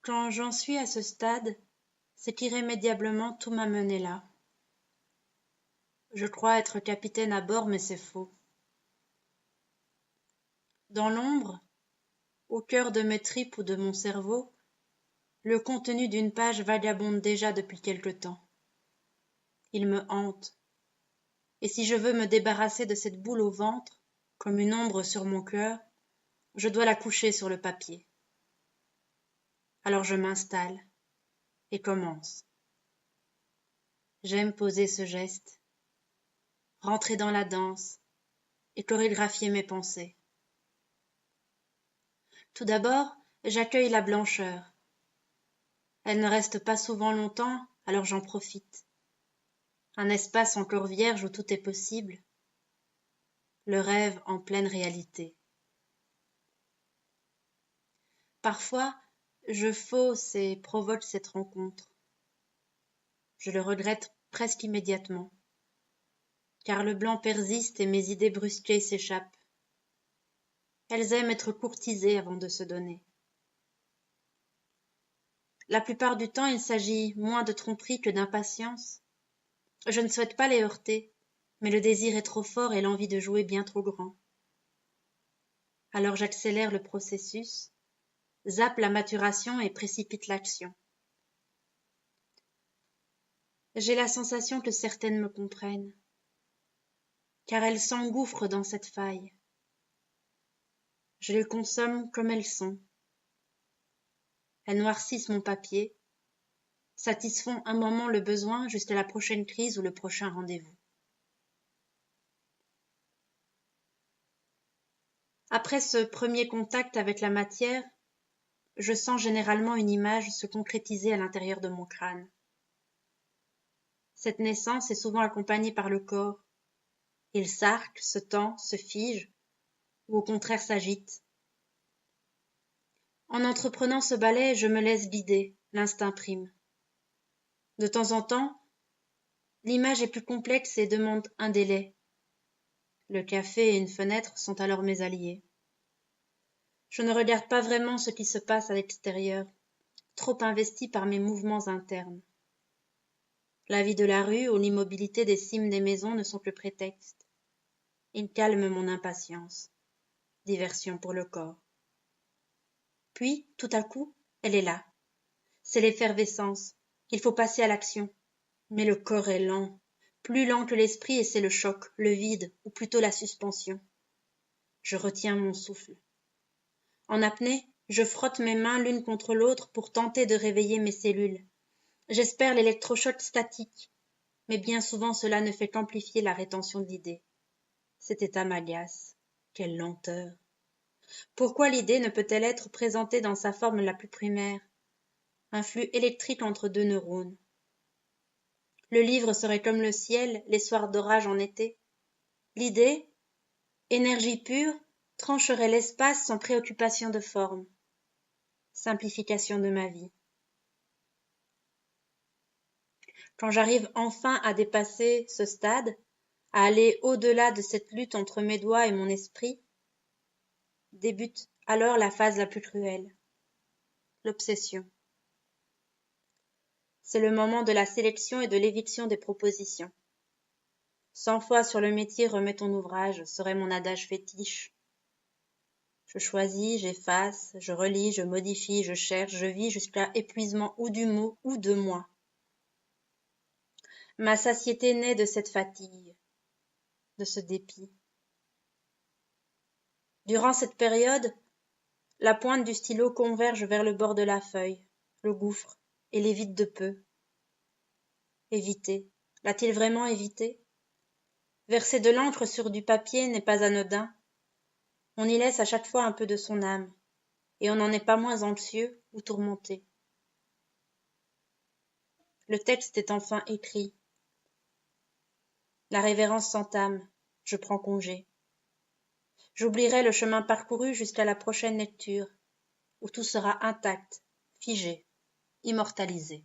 Quand j'en suis à ce stade, c'est qu'irrémédiablement tout m'a mené là. Je crois être capitaine à bord, mais c'est faux. Dans l'ombre, au cœur de mes tripes ou de mon cerveau, le contenu d'une page vagabonde déjà depuis quelque temps. Il me hante. Et si je veux me débarrasser de cette boule au ventre, comme une ombre sur mon cœur, je dois la coucher sur le papier. Alors je m'installe et commence. J'aime poser ce geste, rentrer dans la danse et chorégraphier mes pensées. Tout d'abord, j'accueille la blancheur. Elle ne reste pas souvent longtemps, alors j'en profite. Un espace encore vierge où tout est possible. Le rêve en pleine réalité. Parfois, je fausse et provoque cette rencontre. Je le regrette presque immédiatement, car le blanc persiste et mes idées brusquées s'échappent. Elles aiment être courtisées avant de se donner. La plupart du temps, il s'agit moins de tromperie que d'impatience. Je ne souhaite pas les heurter, mais le désir est trop fort et l'envie de jouer bien trop grand. Alors j'accélère le processus, zappe la maturation et précipite l'action. J'ai la sensation que certaines me comprennent, car elles s'engouffrent dans cette faille. Je les consomme comme elles sont. Elles noircissent mon papier, satisfont un moment le besoin jusqu'à la prochaine crise ou le prochain rendez-vous. Après ce premier contact avec la matière, je sens généralement une image se concrétiser à l'intérieur de mon crâne. Cette naissance est souvent accompagnée par le corps. Il s'arque, se tend, se fige, ou au contraire s'agite. En entreprenant ce ballet, je me laisse guider, l'instinct prime. De temps en temps, l'image est plus complexe et demande un délai. Le café et une fenêtre sont alors mes alliés. Je ne regarde pas vraiment ce qui se passe à l'extérieur, trop investi par mes mouvements internes. La vie de la rue ou l'immobilité des cimes des maisons ne sont que prétextes. Ils calment mon impatience. Diversion pour le corps. Puis, tout à coup, elle est là. C'est l'effervescence. Il faut passer à l'action. Mais le corps est lent. Plus lent que l'esprit et c'est le choc, le vide, ou plutôt la suspension. Je retiens mon souffle. En apnée, je frotte mes mains l'une contre l'autre pour tenter de réveiller mes cellules. J'espère l'électrochoc statique, mais bien souvent cela ne fait qu'amplifier la rétention d'idées. Cet état m'agace. Quelle lenteur. Pourquoi l'idée ne peut-elle être présentée dans sa forme la plus primaire, un flux électrique entre deux neurones? Le livre serait comme le ciel, les soirs d'orage en été. L'idée, énergie pure, trancherait l'espace sans préoccupation de forme. Simplification de ma vie. Quand j'arrive enfin à dépasser ce stade, à aller au-delà de cette lutte entre mes doigts et mon esprit, débute alors la phase la plus cruelle, l'obsession. C'est le moment de la sélection et de l'éviction des propositions. 100 fois sur le métier remets ton ouvrage serait mon adage fétiche. Je choisis, j'efface, je relis, je modifie, je cherche, je vis jusqu'à épuisement ou du mot ou de moi. Ma satiété naît de cette fatigue, de ce dépit. Durant cette période, la pointe du stylo converge vers le bord de la feuille, le gouffre, et l'évite de peu. Éviter. L'a-t-il vraiment évité? Verser de l'encre sur du papier n'est pas anodin. On y laisse à chaque fois un peu de son âme, et on n'en est pas moins anxieux ou tourmenté. Le texte est enfin écrit. La révérence s'entame, je prends congé. J'oublierai le chemin parcouru jusqu'à la prochaine lecture, où tout sera intact, figé, immortalisé.